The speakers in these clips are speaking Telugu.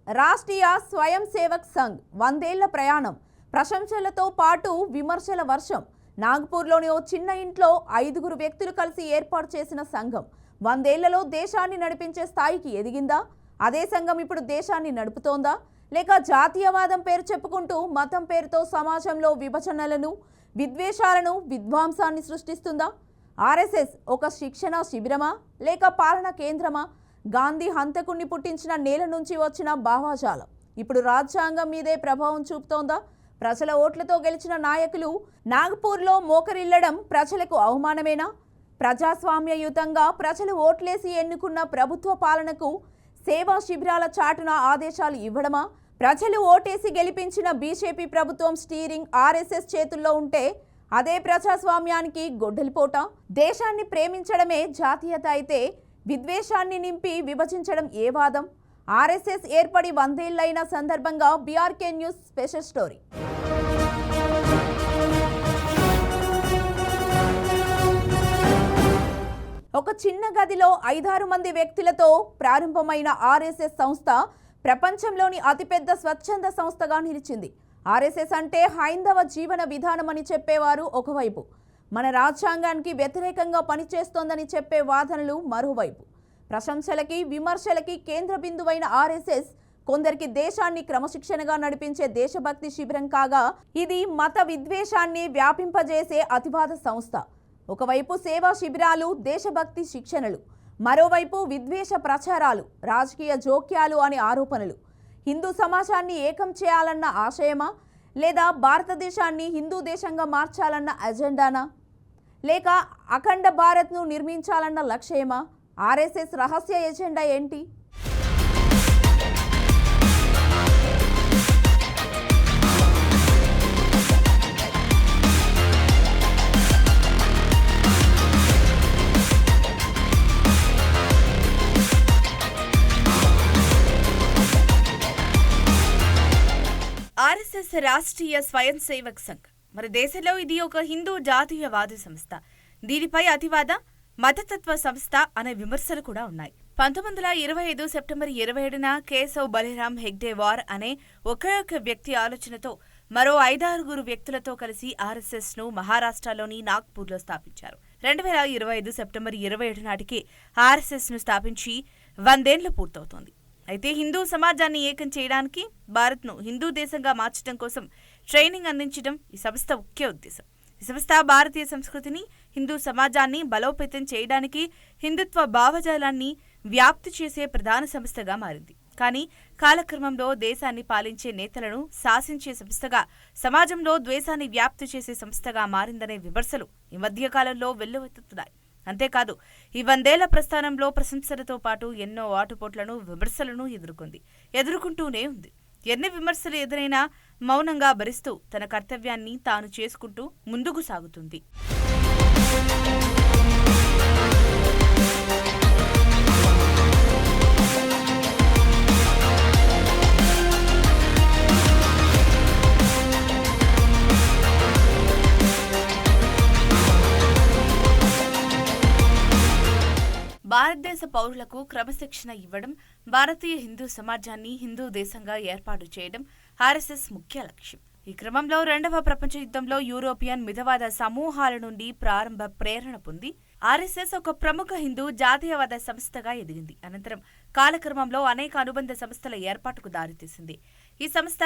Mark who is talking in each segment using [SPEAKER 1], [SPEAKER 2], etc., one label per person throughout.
[SPEAKER 1] రాష్ట్రీయ స్వయం సేవక్ సంఘ్ 100 ఏళ్ల ప్రయాణం, ప్రశంసలతో పాటు విమర్శల వర్షం. నాగపూర్లోని ఓ చిన్న ఇంట్లో 5 వ్యక్తులు కలిసి ఏర్పాటు చేసిన సంఘం 100 ఏళ్లలో దేశాన్ని నడిపించే స్థాయికి ఎదిగిందా? అదే సంఘం ఇప్పుడు దేశాన్ని నడుపుతోందా? లేక జాతీయవాదం పేరు చెప్పుకుంటూ మతం పేరుతో సమాజంలో విభజనలను, విద్వేషాలను, విధ్వంసాన్ని సృష్టిస్తుందా? ఆర్ఎస్ఎస్ ఒక శిక్షణ శిబిరమా లేక పాలన కేంద్రమా? గాంధీ హంతకుణ్ణి పుట్టించిన నేల నుంచి వచ్చిన భావాజాలం ఇప్పుడు రాజ్యాంగం మీదే ప్రభావం చూపుతోందా? ప్రజల ఓట్లతో గెలిచిన నాయకులు నాగపూర్లో మోకరిల్లడం ప్రజలకు అవమానమేనా? ప్రజాస్వామ్యయుతంగా ప్రజలు ఓట్లేసి ఎన్నుకున్న ప్రభుత్వ పాలనకు సేవా శిబిరాల చాటున ఆదేశాలు ఇవ్వడమా? ప్రజలు ఓటేసి గెలిపించిన బీజేపీ ప్రభుత్వం స్టీరింగ్ ఆర్ఎస్ఎస్ చేతుల్లో ఉంటే అదే ప్రజాస్వామ్యానికి గొడ్డలిపోట. దేశాన్ని ప్రేమించడమే జాతీయత అయితే విద్వేషాన్ని నింపి విభజించడం ఏ వాదం? ఆర్ఎస్ఎస్ ఏర్పడి 100 ఏళ్లైన సందర్భంగా బీఆర్కే న్యూస్ స్పెషల్ స్టోరీ. ఒక చిన్న గదిలో 5-6 మంది వ్యక్తులతో ప్రారంభమైన ఆర్ఎస్ఎస్ సంస్థ ప్రపంచంలోని అతిపెద్ద స్వచ్ఛంద సంస్థగా నిలిచింది. ఆర్ఎస్ఎస్ అంటే హైందవ జీవన విధానం అని చెప్పేవారు ఒకవైపు, మన రాజ్యాంగానికి వ్యతిరేకంగా పనిచేస్తోందని చెప్పే వాదనలు మరోవైపు. ప్రశంసలకి, విమర్శలకి కేంద్ర బిందువైన ఆర్ఎస్ఎస్ కొందరికి దేశాన్ని క్రమశిక్షణగా నడిపించే దేశభక్తి శిబిరం కాగా, ఇది మత విద్వేషాన్ని వ్యాపింపజేసే అతివాద సంస్థ. ఒకవైపు సేవా శిబిరాలు, దేశభక్తి శిక్షణలు, మరోవైపు విద్వేష ప్రచారాలు, రాజకీయ జోక్యాలు అనే ఆరోపణలు. హిందూ సమాజాన్ని ఏకం చేయాలన్న ఆశయమా? లేదా భారతదేశాన్ని హిందూ దేశంగా మార్చాలన్న అజెండానా? లేక అఖండ భారత్ను నిర్మించాలన్న లక్ష్యమా? ఆర్ఎస్ఎస్ రహస్య ఎజెండా ఏంటి?
[SPEAKER 2] ఆర్ఎస్ఎస్ రాష్ట్రీయ స్వయం సేవక్ సంఘ్ మన దేశంలో ఇది ఒక హిందూ జాతీయవాద సంస్థ. దీనిపై అతివాద మతతత్వ సంస్థ అనే విమర్శలు కూడా ఉన్నాయి. 1925 సెప్టెంబర్ 27న కేశవ్ బలిరామ్ హెగ్డేవార్ అనే ఒకే ఒక వ్యక్తి ఆలోచనతో మరో 5-6 వ్యక్తులతో కలిసి ఆర్ఎస్ఎస్ ను మహారాష్ట్రలోని నాగ్పూర్లో స్థాపించారు. 2025 సెప్టెంబర్ 27 నాటికి ఆర్ఎస్ఎస్ ను స్థాపించి 100 ఏళ్లు పూర్తవుతోంది. అయితే హిందూ సమాజాన్ని ఏకం చేయడానికి, భారత్ను హిందూ దేశంగా మార్చడం కోసం ట్రైనింగ్ అందించడం ఈ సంస్థ ముఖ్య ఉద్దేశం. ఈ సంస్థ భారతీయ సంస్కృతిని, హిందూ సమాజాన్ని బలోపేతం చేయడానికి, హిందుత్వ భావజాలాన్ని వ్యాప్తి చేసే ప్రధాన సంస్థగా మారింది. కానీ కాలక్రమంలో దేశాన్ని పాలించే నేతలను శాసించే సంస్థగా, సమాజంలో ద్వేషాన్ని వ్యాప్తి చేసే సంస్థగా మారిందనే విమర్శలు ఈ మధ్య కాలంలో వెల్లువెత్తుతున్నాయి. అంతేకాదు, ఈ 100 ఏళ్ల ప్రస్థానంలో ప్రశంసలతో పాటు ఎన్నో ఆటుపోట్లను, విమర్శలను ఎదుర్కొంటూనే ఉంది. ఎన్ని విమర్శలు ఎదురైనా మౌనంగా భరిస్తూ తన కర్తవ్యాన్ని తాను చేసుకుంటూ ముందుకు సాగుతుంది. భారతదేశ పౌరులకు క్రమశిక్షణ ఇవ్వడం, భారతీయ హిందూ సమాజాన్ని హిందూ దేశంగా ఏర్పాటు చేయడం ఆర్ఎస్ఎస్ ముఖ్య లక్ష్యం. ఈ క్రమంలో 2వ ప్రపంచ యుద్ధంలో యూరోపియన్ మితవాద సమూహాల నుండి ప్రారంభ ప్రేరణ పొంది ఆర్ఎస్ఎస్ ఒక ప్రముఖ హిందూ జాతీయవాద సంస్థగా ఎదిగింది. అనంతరం కాలక్రమంలో అనేక అనుబంధ సంస్థల ఏర్పాటుకు దారితీసింది. ఈ సంస్థ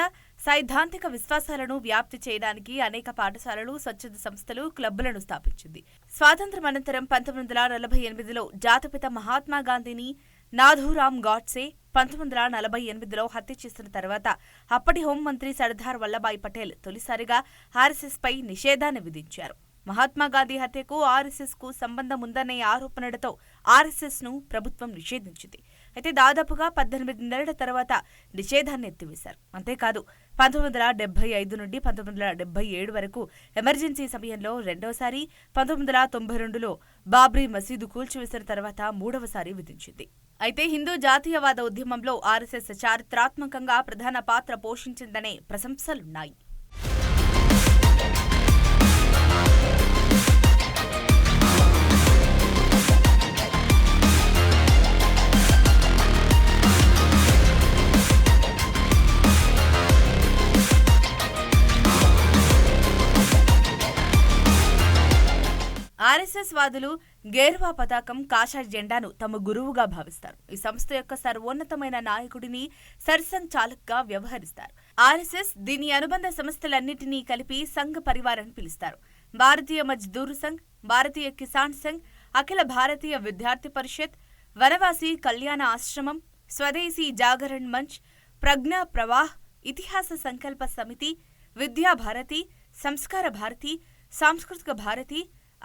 [SPEAKER 2] సైద్ధాంతిక విశ్వాసాలను వ్యాప్తి చేయడానికి అనేక పాఠశాలలు, స్వచ్ఛంద సంస్థలు, క్లబ్బులను స్థాపించింది. స్వాతంత్ర్యం అనంతరం 1948లో జాతిపిత మహాత్మా గాంధీని నాథూరామ్ గాడ్సే 1948లో హత్య చేసిన తర్వాత అప్పటి హోంమంత్రి సర్దార్ వల్లభాయ్ పటేల్ తొలిసారిగా ఆర్ఎస్ఎస్ పై నిషేధాన్ని విధించారు. మహాత్మా గాంధీ హత్యకు ఆర్ఎస్ఎస్ కు సంబంధం ఉందనే ఆరోపణలతో ఆర్ఎస్ఎస్ ను ప్రభుత్వం నిషేధించింది. అయితే దాదాపుగా 18 నెలల తర్వాత నిషేధాన్ని ఎత్తివేశారు. అంతేకాదు 1975 నుండి 1977 వరకు ఎమర్జెన్సీ సమయంలో రెండోసారి, 1992లో బాబ్రీ మసీదు కూల్చివేసిన తర్వాత మూడవసారి విధించింది. అయితే హిందూ జాతీయవాద ఉద్యమంలో ఆర్ఎస్ఎస్ చారిత్రాత్మకంగా ప్రధాన పాత్ర పోషించిందనే ప్రశంసలున్నాయి. వాదులు గేర్వా పతాకం, కాషాయ జెండాను తమ గురువుగా భావిస్తారు. ఈ సంస్థ యొక్క సర్వోన్నతమైన నాయకుడిని సర్సంఘ్ చాలక్గా వ్యవహరిస్తారు. ఆర్ఎస్ఎస్ దీని అనుబంధ సంస్థలన్నింటినీ కలిపి సంఘ్ పరివార్ అని పిలుస్తారు. భారతీయ మజ్దూర్ సంఘ్, భారతీయ కిసాన్ సంఘ్, అఖిల భారతీయ విద్యార్థి పరిషత్, వనవాసి కళ్యాణ ఆశ్రమం, స్వదేశీ జాగరణ్ మంచ్, ప్రజ్ఞా ప్రవాహ్, ఇతిహాస సంకల్ప సమితి, విద్యా భారతి, సంస్కార భారతి, సాంస్కృతిక భారతి,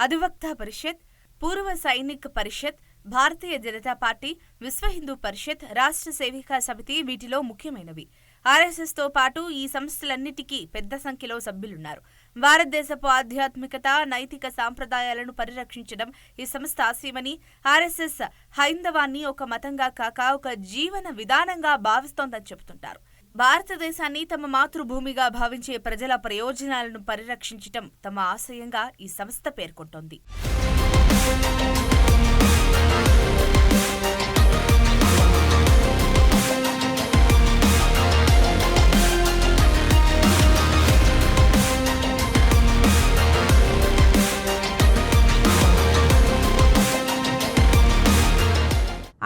[SPEAKER 2] అధివక్త పరిషత్, పూర్వ సైనిక్ పరిషత్, భారతీయ జనతా పార్టీ, విశ్వ హిందూ పరిషత్, రాష్ట్ర సేవికా సమితి వీటిలో ముఖ్యమైనవి. ఆర్ఎస్ఎస్తో పాటు ఈ సంస్థలన్నిటికీ పెద్ద సంఖ్యలో సభ్యులున్నారు. భారతదేశపు ఆధ్యాత్మికత, నైతిక సాంప్రదాయాలను పరిరక్షించడం ఈ సంస్థ ఆశయమని, ఆర్ఎస్ఎస్ హైందవాన్ని ఒక మతంగా కాక ఒక జీవన విధానంగా భావిస్తోందని చెబుతుంటారు. భారతదేశాన్ని తమ మాతృభూమిగా భావించే ప్రజల ప్రయోజనాలను పరిరక్షించటం తమ ఆశయంగా ఈ సంస్థ పేర్కొంటోంది.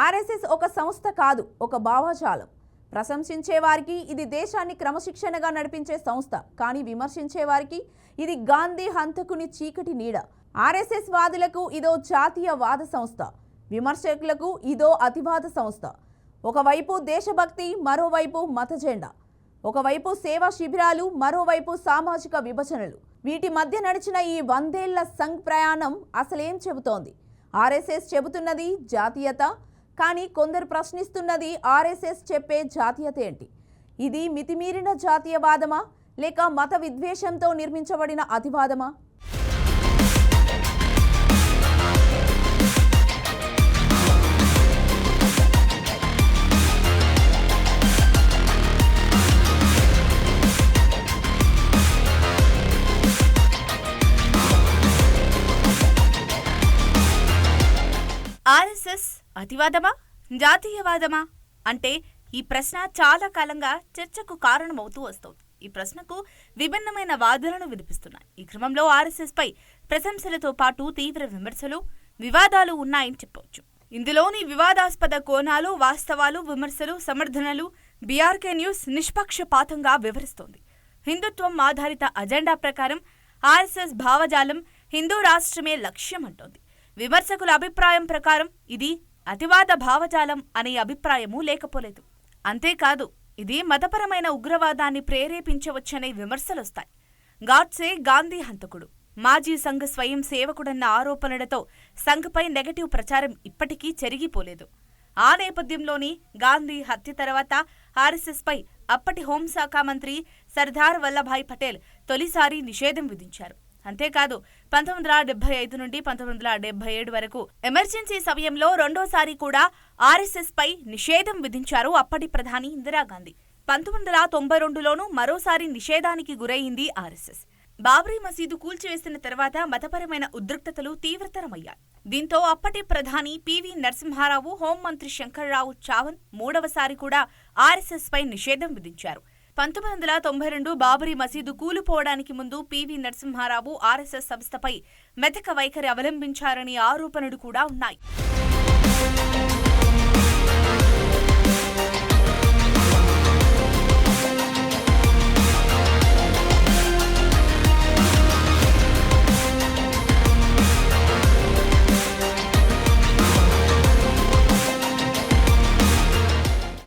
[SPEAKER 1] ఆర్ఎస్ఎస్ ఒక సంస్థ కాదు, ఒక భావజాలం. ప్రశంసించే వారికి ఇది దేశాన్ని క్రమశిక్షణగా నడిపించే సంస్థ, కానీ విమర్శించే వారికి ఇది గాంధీ హంతకుని చీకటి నీడ. ఆర్ఎస్ఎస్ వాదులకు ఇదో జాతీయవాద సంస్థ, విమర్శకులకు ఇదో అతివాద సంస్థ. ఒకవైపు దేశభక్తి, మరోవైపు మత జెండా. ఒకవైపు సేవా శిబిరాలు, మరోవైపు సామాజిక విభజనలు. వీటి మధ్య నడిచిన ఈ 100 ఏళ్ల సంఘ్ ప్రయాణం అసలేం చెబుతోంది? ఆర్ఎస్ఎస్ చెబుతున్నది జాతీయత, కానీ కొందరు ప్రశ్నిస్తున్నది ఆర్ఎస్ఎస్ చెప్పే జాతీయత ఏంటి? ఇది మితిమీరిన జాతీయవాదమా, లేక మత విద్వేషంతో నిర్మించబడిన అతివాదమా?
[SPEAKER 2] ఆర్ఎస్ఎస్ అతివాదమా, జాతీయవాదమా అంటే ఈ ప్రశ్న చాలా కాలంగా చర్చకు కారణమవుతూ వస్తోంది. ఈ ప్రశ్నకు విభిన్నమైన వాదనలు వినిపిస్తున్నాయి. ఈ క్రమంలో ఆర్ఎస్ఎస్ పై ప్రశంసలతో పాటు తీవ్ర విమర్శలు, వివాదాలు ఉన్నాయని చెప్పవచ్చు. ఇందులోని వివాదాస్పద కోణాలు, వాస్తవాలు, విమర్శలు, సమర్థనలు బీఆర్కే న్యూస్ నిష్పక్షపాతంగా వివరిస్తోంది. హిందుత్వం ఆధారిత అజెండా ప్రకారం ఆర్ఎస్ఎస్ భావజాలం హిందూ రాష్ట్రమే లక్ష్యం అంటోంది. విమర్శకుల అభిప్రాయం ప్రకారం ఇది అతివాద భావజాలం అనే అభిప్రాయమూ లేకపోలేదు. అంతేకాదు, ఇది మతపరమైన ఉగ్రవాదాన్ని ప్రేరేపించవచ్చనే విమర్శలొస్తాయి. గాడ్సే గాంధీ హంతకుడు, మాజీ సంఘ్ స్వయం సేవకుడన్న ఆరోపణలతో సంఘ్పై నెగటివ్ ప్రచారం ఇప్పటికీ చెరిగిపోలేదు. ఆ నేపథ్యంలోని గాంధీ హత్య తర్వాత ఆర్ఎస్ఎస్పై అప్పటి హోంశాఖ మంత్రి సర్దార్ వల్లభాయ్ పటేల్ తొలిసారి నిషేధం విధించారు. అంతేకాదు, 1975 నుండి 1977 వరకు ఎమర్జెన్సీ సమయంలో రెండోసారి కూడా ఆర్ఎస్ఎస్ పై నిషేధం విధించారు అప్పటి ప్రధాని ఇందిరాగాంధీ. 1992లోనూ మరోసారి నిషేధానికి గురైంది ఆర్ఎస్ఎస్. బాబ్రీ మసీదు కూల్చివేసిన తర్వాత మతపరమైన ఉద్రిక్తతలు తీవ్రతరమయ్యాయి. దీంతో అప్పటి ప్రధాని పివి నరసింహారావు, హోంమంత్రి శంకర్రావు చావన్ మూడవసారి కూడా ఆర్ఎస్ఎస్ పై నిషేధం విధించారు. 1992 బాబరీ మసీదు కూలిపోవడానికి ముందు పివి నరసింహారావు ఆర్ఎస్ఎస్ సంస్థపై మెతక వైఖరి అవలంబించారని ఆరోపణలు కూడా ఉన్నాయి.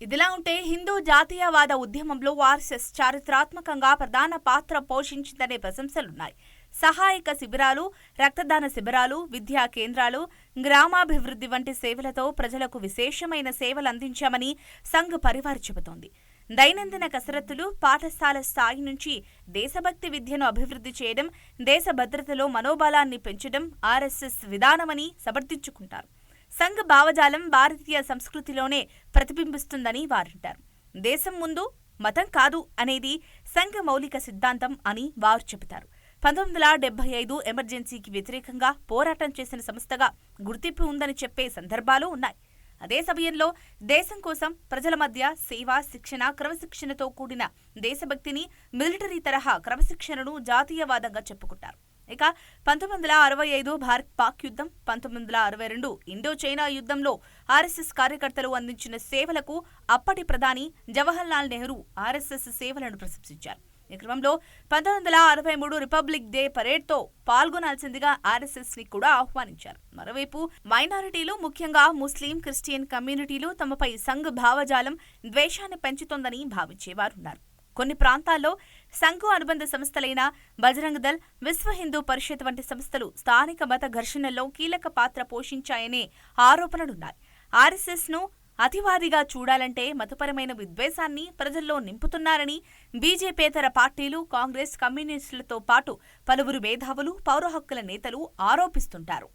[SPEAKER 2] ఇదిలా ఉంటే హిందూ జాతీయవాద ఉద్యమంలో ఆర్ఎస్ఎస్ చారిత్రాత్మకంగా ప్రధాన పాత్ర పోషించిందనే ప్రశంసలున్నాయి. సహాయక శిబిరాలు, రక్తదాన శిబిరాలు, విద్యా కేంద్రాలు, గ్రామాభివృద్ధి వంటి సేవలతో ప్రజలకు విశేషమైన సేవలు అందించామని సంఘ్ పరివార్ చెబుతోంది. దైనందిన కసరత్తులు, పాఠశాల స్థాయి నుంచి దేశభక్తి విద్యను అభివృద్ధి చేయడం, దేశ భద్రతలో మనోబలాన్ని పెంచడం ఆర్ఎస్ఎస్ విధానమని సమర్థించుకుంటారు. సంఘ్ భావజాలం భారతీయ సంస్కృతిలోనే ప్రతిబింబిస్తుందని వారంటారు. దేశం ముందు మతం కాదు అనేది సంఘ్ మౌలిక సిద్ధాంతం అని వారు చెబుతారు. 1975 ఎమర్జెన్సీకి వ్యతిరేకంగా పోరాటం చేసిన సంస్థగా గుర్తింపు ఉందని చెప్పే సందర్భాలు ఉన్నాయి. అదే సమయంలో దేశం కోసం ప్రజల మధ్య సేవ, శిక్షణ, క్రమశిక్షణతో కూడిన దేశభక్తిని, మిలిటరీ తరహా క్రమశిక్షణను జాతీయవాదంగా చెప్పుకుంటారు. ఇక 1965 భారత్ పాక్ యుద్ధం, 1962 ఇండో చైనా యుద్ధంలో ఆర్ఎస్ఎస్ కార్యకర్తలు అందించిన సేవలకు అప్పటి ప్రధాని జవహర్లాల్ నెహ్రూ ఆర్ఎస్ఎస్ సేవలను ప్రశంసించారు. ఈ క్రమంలో 1963 రిపబ్లిక్ డే పరేడ్తో పాల్గొనాల్సిందిగా ఆర్ఎస్ఎస్ ని కూడా ఆహ్వానించారు. మరోవైపు మైనారిటీలు, ముఖ్యంగా ముస్లిం, క్రిస్టియన్ కమ్యూనిటీలు తమపై సంఘ్ భావజాలం ద్వేషాన్ని పెంచుతోందని భావించేవారున్నారు. కొన్ని ప్రాంతాల్లో సంఘ్ అనుబంధ సంస్థలైన బజరంగ్ దళ్, విశ్వ హిందూ పరిషత్ వంటి సంస్థలు స్థానిక మత ఘర్షణల్లో కీలక పాత్ర పోషించాయనే ఆరోపణలున్నాయి. ఆర్ఎస్ఎస్ ను అతివాదిగా చూడాలంటే మతపరమైన విద్వేషాన్ని ప్రజల్లో నింపుతున్నారని బీజేపీయేతర పార్టీలు, కాంగ్రెస్, కమ్యూనిస్టులతో పాటు పలువురు మేధావులు, పౌర హక్కుల నేతలు ఆరోపిస్తుంటారు.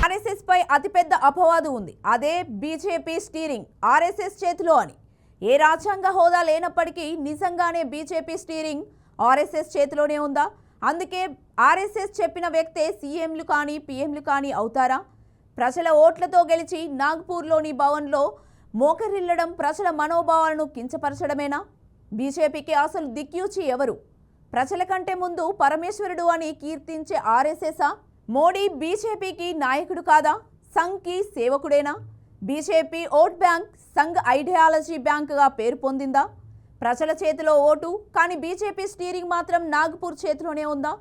[SPEAKER 1] ఆర్ఎస్ఎస్ పై అతిపెద్ద అపవాదు ఉంది. అదే బీజేపీ స్టీరింగ్ ఆర్ఎస్ఎస్ చేతిలో అని. ఏ రాజ్యాంగ హోదా లేనప్పటికీ నిజంగానే బీజేపీ స్టీరింగ్ ఆర్ఎస్ఎస్ చేతిలోనే ఉందా? అందుకే ఆర్ఎస్ఎస్ చెప్పిన వ్యక్తే సీఎంలు కానీ పీఎంలు కానీ అవుతారా? ప్రజల ఓట్లతో గెలిచి నాగ్పూర్లోని భవన్లో మోకరిల్లడం ప్రజల మనోభావాలను కించపరచడమేనా? బీజేపీకి అసలు దిక్యూచి ఎవరు? ప్రజల కంటే ముందు పరమేశ్వరుడు అని కీర్తించే ఆర్ఎస్ఎస్ఆ? మోడీ బీజేపీకి నాయకుడు కాదా? సంఘ్కి సేవకుడేనా? BJP vote bank Sangh ideology బ్యాంక్గా పేరు పొందిందా? ప్రజల చేతిలో ఓటు, కానీ బీజేపీ స్టీరింగ్ మాత్రం నాగ్పూర్ చేతిలోనే ఉందా?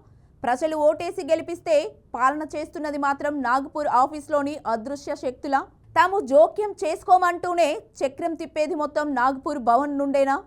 [SPEAKER 1] ప్రజలు ఓటేసి గెలిపిస్తే పాలన చేస్తున్నది మాత్రం నాగ్పూర్ ఆఫీస్లోని అదృశ్య శక్తులా? తాము జోక్యం చేసుకోమంటూనే చక్రం తిప్పేది మొత్తం నాగ్పూర్ భవన్ నుండేనా?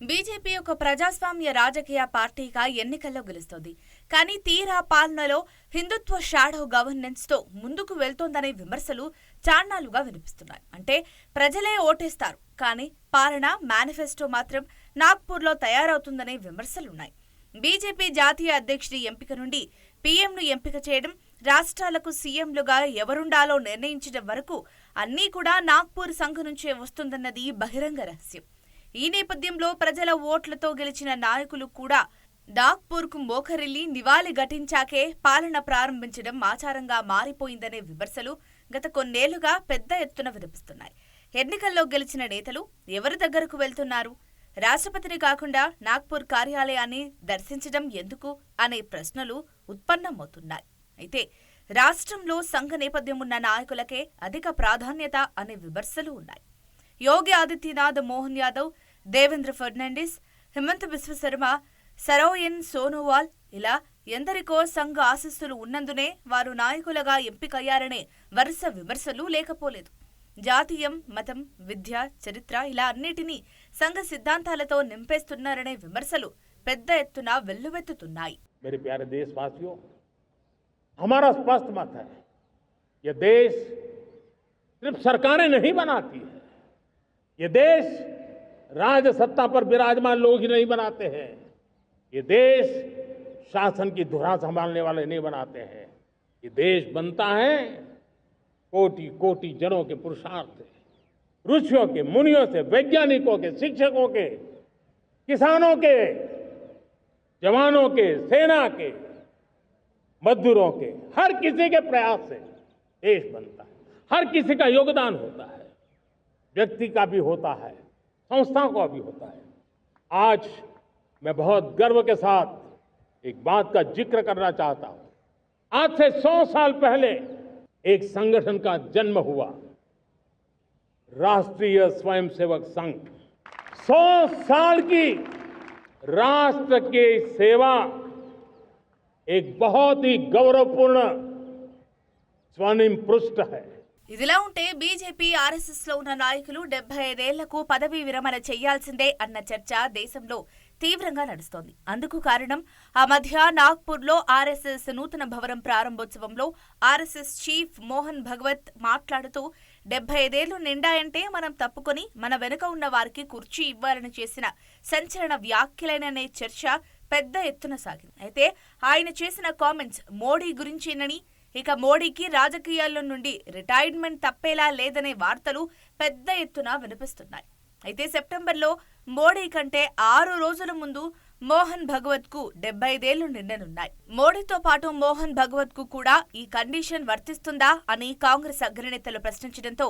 [SPEAKER 2] బీజేపీ ఒక ప్రజాస్వామ్య రాజకీయ పార్టీగా ఎన్నికల్లో గెలుస్తోంది. కానీ తీరా పాలనలో హిందుత్వ షాడో గవర్నెన్స్ తో ముందుకు వెళ్తోందనే విమర్శలు చాన్నాళ్లుగా వినిపిస్తున్నాయి. అంటే ప్రజలే ఓటేస్తారు, కానీ పాలన మేనిఫెస్టో మాత్రం నాగ్పూర్లో తయారవుతుందనే విమర్శలున్నాయి. బీజేపీ జాతీయ అధ్యక్షుడి ఎంపిక నుండి పీఎంను ఎంపిక చేయడం, రాష్ట్రాలకు సీఎంలుగా ఎవరుండాలో నిర్ణయించడం వరకు అన్నీ కూడా నాగ్పూర్ సంఘ్ నుంచే వస్తుందన్నది బహిరంగ రహస్యం. ఈ నేపథ్యంలో ప్రజల ఓట్లతో గెలిచిన నాయకులు కూడా నాగ్పూర్కు మోకరిల్లి నివాళి ఘటించాకే పాలన ప్రారంభించడం ఆచారంగా మారిపోయిందనే విమర్శలు గత కొన్నేళ్లుగా పెద్ద ఎత్తున వినిపిస్తున్నాయి. ఎన్నికల్లో గెలిచిన నేతలు ఎవరి దగ్గరకు వెళ్తున్నారు? రాష్ట్రపతిని కాకుండా నాగ్పూర్ కార్యాలయాన్ని దర్శించడం ఎందుకు అనే ప్రశ్నలు ఉత్పన్నమవుతున్నాయి. అయితే రాష్ట్రంలో సంఘ నేపథ్యం ఉన్న నాయకులకే అధిక ప్రాధాన్యత అనే విమర్శలు ఉన్నాయి. యోగి ఆదిత్యనాథ్, మోహన్ యాదవ్, దేవేంద్ర ఫడ్నవీస్, హిమంత బిశ్వ శర్మ, సరోయన్ సోనోవాల్ ఇలా ఎందరికో సంఘ ఆశీస్సులు ఉన్నందునే వారు నాయకులుగా ఎంపికయ్యారనే వరుస విమర్శలు లేకపోలేదు. జాతీయం, మతం, విద్య, చరిత్ర ఇలా అన్నిటినీ సంఘ సిద్ధాంతాలతో నింపేస్తున్నారనే విమర్శలు పెద్ద ఎత్తున వెల్లువెత్తుతున్నాయి.
[SPEAKER 3] मेरे प्यारे देशवासियों, हमारा स्पष्ट मत है, यह देश सिर्फ सरकारें नहीं बनाती है, ये देश राज सत्ता पर विराजमान लोग ही नहीं बनाते हैं, ये देश शासन की धुरा संभालने वाले नहीं बनाते हैं, ये देश बनता है कोटि कोटि जनों के पुरुषार्थ से, ऋषियों के, मुनियों से, वैज्ञानिकों के, शिक्षकों के, किसानों के, जवानों के, सेना के, मजदूरों के, हर किसी के प्रयास से देश बनता है। हर किसी का योगदान होता है, व्यक्ति का भी होता है, संस्थाओं का भी होता है। आज मैं बहुत गर्व के साथ एक बात का जिक्र करना चाहता हूं। आज से 100 साल पहले एक संगठन का जन्म हुआ, राष्ट्रीय स्वयंसेवक संघ। 100 साल की राष्ट्र की सेवा एक बहुत ही गौरवपूर्ण स्वर्णिम पृष्ठ है।
[SPEAKER 2] ఇదిలా ఉంటే బీజేపీ, ఆర్ఎస్ఎస్ లో ఉన్న నాయకులు 75 ఏళ్లకు పదవీ విరమణ చేయాల్సిందే అన్న చర్చ దేశంలో తీవ్రంగా నడుస్తోంది. అందుకు కారణం ఆ మధ్య నాగ్పూర్లో ఆర్ఎస్ఎస్ నూతన భవనం ప్రారంభోత్సవంలో ఆర్ఎస్ఎస్ చీఫ్ మోహన్ భగవత్ మాట్లాడుతూ 75 ఏళ్లు నిండాయంటే మనం తప్పుకొని మన వెనుక ఉన్న వారికి కుర్చీ ఇవ్వాలని చేసిన సంచలన వ్యాఖ్యలనే చర్చ పెద్ద ఎత్తున సాగింది. అయితే ఆయన చేసిన కామెంట్స్ మోడీ గురించేనని, ఇక మోడీకి రాజకీయాల్లో నుండి రిటైర్మెంట్ తప్పేలా లేదనే వార్తలు పెద్ద ఎత్తున వినిపిస్తున్నాయి. అయితే సెప్టెంబర్లో మోడీ కంటే 6 రోజుల ముందు మోహన్ భగవత్ కు 75 ఏళ్లు నిండనున్నాయి. మోడీతో పాటు మోహన్ భగవత్ కు కూడా ఈ కండిషన్ వర్తిస్తుందా అని కాంగ్రెస్ అగ్రనేతలు ప్రశ్నించడంతో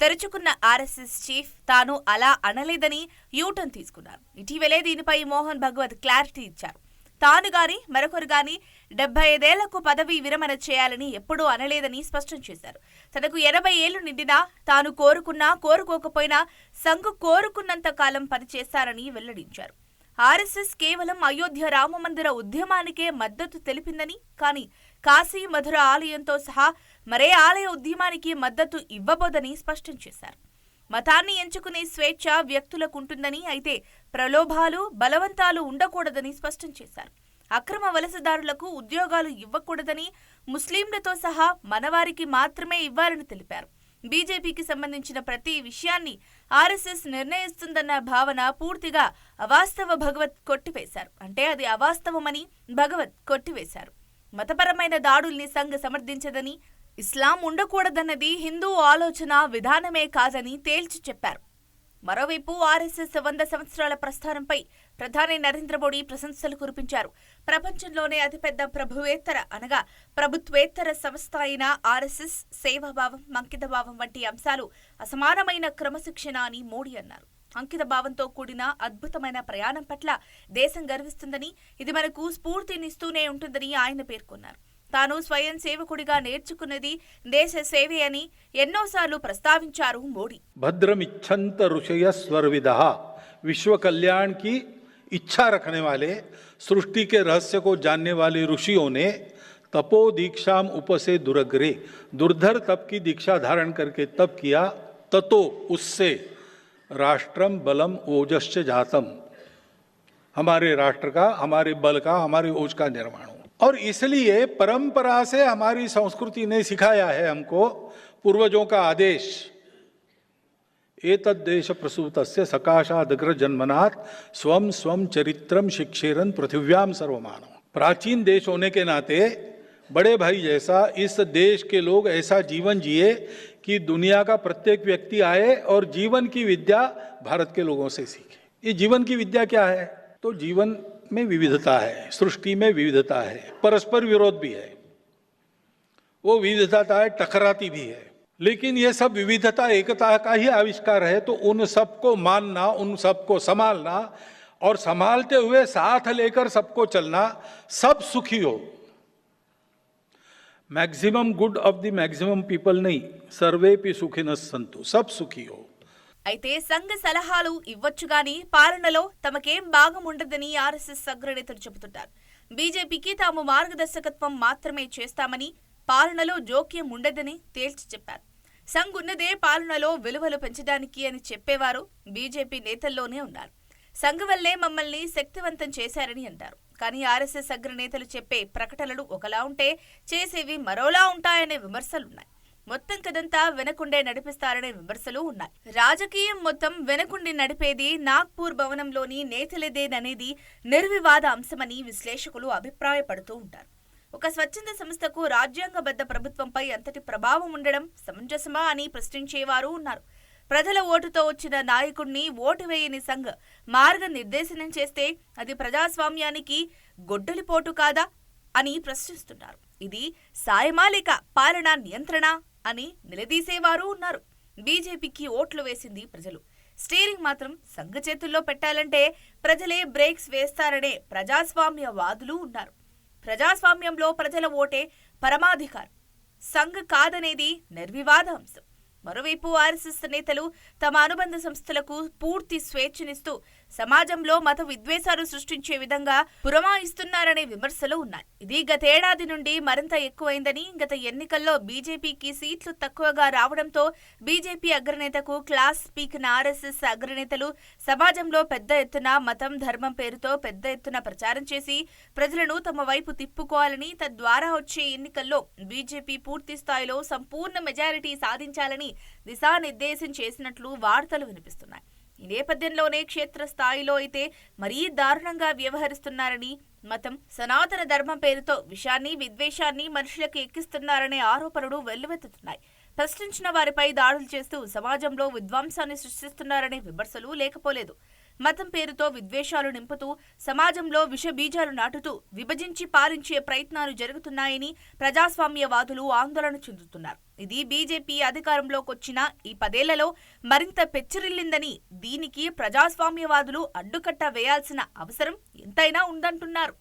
[SPEAKER 2] తెరుచుకున్న ఆర్ఎస్ఎస్ చీఫ్ తాను అలా అనలేదని యూటర్న్ తీసుకున్నారు. ఇటీవలే దీనిపై మోహన్ భగవత్ క్లారిటీ ఇచ్చారు. తాను గాని మరొకరు గాని 75 ఏళ్లకు పదవీ విరమణ చేయాలని ఎప్పుడూ అనలేదని స్పష్టం చేశారు. తనకు 80 ఏళ్లు నిండినా తాను కోరుకున్నా కోరుకోకపోయినా సంఘ్ కోరుకున్నంత కాలం పనిచేస్తారని వెల్లడించారు. ఆర్ఎస్ఎస్ కేవలం అయోధ్య రామమందిర ఉద్యమానికే మద్దతు తెలిపిందని, కానీ కాశీ మధుర ఆలయంతో సహా మరే ఆలయ ఉద్యమానికి మద్దతు ఇవ్వబోదని స్పష్టం చేశారు. మతాన్ని ఎంచుకునే స్వేచ్ఛ వ్యక్తులకుంటుందని, అయితే ప్రలోభాలు బలవంతాలు ఉండకూడదని స్పష్టం చేశారు. అక్రమ వలసదారులకు ఉద్యోగాలు ఇవ్వకూడదని, ముస్లింలతో సహా మనవారికి మాత్రమే ఇవ్వాలని తెలిపారు. బీజేపీకి సంబంధించిన ప్రతి విషయాన్ని ఆర్ఎస్ఎస్ నిర్ణయిస్తుందన్న భావన పూర్తిగా అవాస్తవ భగవత్ కొట్టివేశారు. అంటే అది అవాస్తవమని భగవత్ కొట్టివేశారు. మతపరమైన దాడుల్ని సంఘ్ సమర్థించదని, ఇస్లాం ఉండకూడదన్నది హిందూ ఆలోచన విధానమే కాదని తేల్చి చెప్పారు. మరోవైపు ఆర్ఎస్ఎస్ 100 సంవత్సరాల ప్రస్థానంపై ప్రధాని నరేంద్ర మోడీ ప్రశంసలు కురిపించారు. ప్రపంచంలోనే అతిపెద్ద ప్రభుత్వేతర సంస్థ అయిన ఆర్ఎస్ఎస్ సేవాభావం, అంకితభావం వంటి అంశాలు అసమానమైన క్రమశిక్షణ అని మోడీ అన్నారు. అంకితభావంతో కూడిన అద్భుతమైన ప్రయాణం పట్ల దేశం గర్విస్తుందని, ఇది మనకు స్ఫూర్తినిస్తూనే ఉంటుందని ఆయన పేర్కొన్నారు. తాను స్వయం సేవకుడిగా నేర్చుకున్నది దేశ సేవే అని ఎన్నోసార్లు ప్రస్తావించారు మోడీ.
[SPEAKER 4] भद्रमिच्छन्त ऋषय स्वर्विदः, विश्व कल्याण की इच्छा रखने वाले, सृष्टि के रहस्य को जानने वाले ऋषियों ने तपो दीक्षाम उपसे दुरग्रे, दुर्धर तप की दीक्षा धारण करके तप किया, ततो उससे राष्ट्रम बलम ओजश्च जातम, हमारे राष्ट्र का, हमारे बल का, हमारे ओज का निर्माण हो। और इसलिए परंपरा से हमारी संस्कृति ने सिखाया है हमको, पूर्वजों का आदेश, एतद्देश प्रसूतस्य सकाशादग्र जन्मनाथ स्वम स्वम चरित्रम शिक्षेरन पृथिव्याम सर्वमानव। प्राचीन देश होने के नाते बड़े भाई जैसा इस देश के लोग ऐसा जीवन जिए कि दुनिया का प्रत्येक व्यक्ति आए और जीवन की विद्या भारत के लोगों से सीखे। ये जीवन की विद्या क्या है? तो जीवन में विविधता है, सृष्टि में विविधता है, परस्पर विरोध भी है, वो विविधता है टकराती भी है, लेकिन ये सब विविधता एकता का ही आविष्कार है। तो उन सबको मानना, उन सबको संभालना और संभालते हुए साथ लेकर सबको चलना, सब सुखी हो। Maximum good of the maximum people नहीं, सर्वे पी सुखिनः सन्तु, सब सुखी हो।
[SPEAKER 2] అయితే సంఘ సలహాలు ఇవ్వొచ్చుగాని పాలనలో తమకేం భాగం ఉండదని ఆర్ఎస్ఎస్ అగ్రనేతలు చెబుతుంటారు. బీజేపీకి తాము మార్గదర్శకత్వం మాత్రమే చేస్తామని, పాలనలో జోక్యం ఉండదని తేల్చి చెప్పారు. సంఘ్ ఉన్నదే పాలనలో విలువలు పెంచడానికి అని చెప్పేవారు బీజేపీ నేతల్లోనే ఉన్నారు. సంఘ్ వల్లే మమ్మల్ని శక్తివంతం చేశారని అంటారు. కానీ ఆర్ఎస్ఎస్ అగ్రనేతలు చెప్పే ప్రకటనలు ఒకలా ఉంటే చేసేవి మరోలా ఉంటాయనే విమర్శలున్నాయి. మొత్తం కదంతా వెనకుండే నడిపిస్తారనే విమర్శలు ఉన్నాయి. రాజకీయం మొత్తం వెనకుండి నడిపేది నాగ్పూర్ భవనంలోని నేతలదేననేది నిర్వివాద అంశమని విశ్లేషకులు అభిప్రాయపడుతూ ఉంటారు. ఒక స్వచ్ఛంద సంస్థకు రాజ్యాంగబద్ధ ప్రభుత్వంపై అంతటి ప్రభావం ఉండడం సమంజసమా అని ప్రశ్నించేవారు ఉన్నారు. ప్రజల ఓటుతో వచ్చిన నాయకుడిని ఓటు వేయని సంఘ్ మార్గనిర్దేశనం చేస్తే అది ప్రజాస్వామ్యానికి గొడ్డలిపోటు కాదా అని ప్రశ్నిస్తున్నారు. ఇది సాయమా లేక పాలనా నియంత్రణ అని నిలదీసేవారు ఉన్నారు. బీజేపీకి ఓట్లు వేసింది ప్రజలు, స్టీరింగ్ మాత్రం సంఘ చేతుల్లో పెట్టాలంటే ప్రజలే బ్రేక్స్ వేస్తారనే ప్రజాస్వామ్యవాదులు ఉన్నారు. ప్రజాస్వామ్యంలో ప్రజల ఓటే పరమాధికారం, సంఘ్ కాదనేది నిర్వివాద అంశం. మరోవైపు ఆర్ఎస్ఎస్ నేతలు తమ అనుబంధ సంస్థలకు పూర్తి స్వేచ్ఛనిస్తూ సమాజంలో మత విద్వేషాలు సృష్టించే విధంగా పురమాయిస్తున్నారనే విమర్శలు ఉన్నాయి. ఇది గతేడాది నుండి మరింత ఎక్కువైందని, గత ఎన్నికల్లో బీజేపీకి సీట్లు తక్కువగా రావడంతో బీజేపీ అగ్రనేతకు క్లాస్ పీకిన ఆర్ఎస్ఎస్ అగ్రనేతలు సమాజంలో పెద్ద ఎత్తున మతం, ధర్మం పేరుతో పెద్ద ఎత్తున ప్రచారం చేసి ప్రజలను తమ వైపు తిప్పుకోవాలని, తద్వారా వచ్చే ఎన్నికల్లో బీజేపీ పూర్తి స్థాయిలో సంపూర్ణ మెజారిటీ సాధించాలని దిశానిర్దేశం చేసినట్లు వార్తలు వినిపిస్తున్నాయి. ఈ నేపథ్యంలోనే క్షేత్రస్థాయిలో అయితే మరీ దారుణంగా వ్యవహరిస్తున్నారని, మతం, సనాతన ధర్మం పేరుతో విషాన్ని, విద్వేషాన్ని మనుషులకు ఎక్కిస్తున్నారనే ఆరోపణలు వెల్లువెత్తుతున్నాయి. ప్రశ్నించిన వారిపై దాడులు చేస్తూ సమాజంలో విధ్వంసాన్ని సృష్టిస్తున్నారనే విమర్శలు లేకపోలేదు. మతం పేరుతో విద్వేషాలు నింపుతూ సమాజంలో విష బీజాలు నాటుతూ విభజించి పాలించే ప్రయత్నాలు జరుగుతున్నాయని ప్రజాస్వామ్యవాదులు ఆందోళన చెందుతున్నారు. ఇది బీజేపీ అధికారంలోకి వచ్చిన ఈ 10 ఏళ్లలో మరింత పెచ్చరిల్లిందని, దీనికి ప్రజాస్వామ్యవాదులు అడ్డుకట్ట వేయాల్సిన అవసరం ఎంతైనా ఉందంటున్నారు.